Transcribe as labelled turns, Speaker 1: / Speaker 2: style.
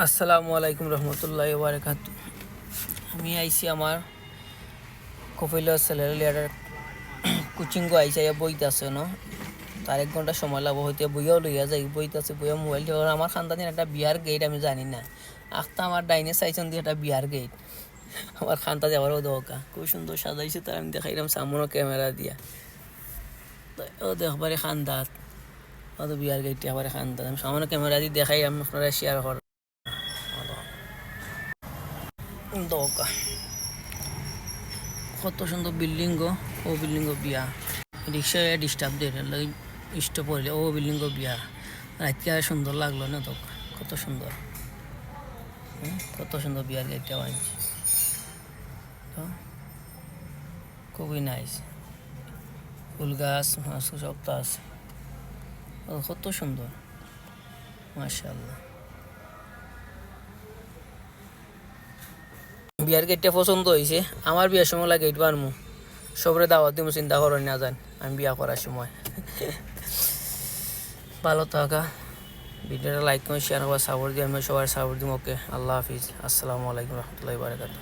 Speaker 1: আসসালামু আলাইকুম রহমতুল্লাহি ওয়া বারাকাতু। আমি আইছি আমার কপিলা স্যালারি লিডার কোচিং আইসি বইতে আছে ন, তার 1 ঘন্টা সময় লাগবো হইতে বইয়াও লইয়া যাই, বইতে আছে বইয়া মোবাইল আমার খানদানি একটা বিয়ার গেট আমি জানি না, আখতা আমার ডাইনে চাইছেন দিয়ে একটা বিয়ার গেট আমার খানটা যাওয়ারও দরকার খুব সুন্দর সাজাইছে, তার আমি দেখাইলাম সামনে ক্যামেরা দিয়া। ও দেখবারে খান্দাত ও তো বিয়ার গেটটি আবার খান্দাত আমি সামনে ক্যামেরা দিয়ে দেখাই, আমি আপনারা শেয়ার কর দরকার। কত সুন্দর বিল্ডিং গো, ও বিল্ডিং গো বিয়া রিক্সায় ডিস্টার্ব দিয়ে স্টপ হইলে ও বিল্ডিং গো বিয়া রাতকে আর সুন্দর লাগলো না তো, কত সুন্দর কত সুন্দর বিয়ার গেটটা বানিয়েছে তো, খুবই নাইস। ফুল গাছ মাছ সব তো আছে, কত সুন্দর মাশাআল্লাহ। বিয়ার গেটটা পছন্দ হয়েছে, আমার বিয়ার সময় লাগে গেট বানমু, সবরে দাওয়াত দিব, চিন্তা করেন না যান আমি বিয়া করার সময়। ভালো থাকা, ভিডিওটা লাইক করে শেয়ার করা, সাপোর্ট দিয়ে আমি সবার সাপোর্ট দিব। ওকে, আল্লাহ হাফিজ, আসসালামু আলাইকুম রহমতুল্লাহি ওয়া বারাকাতুহু।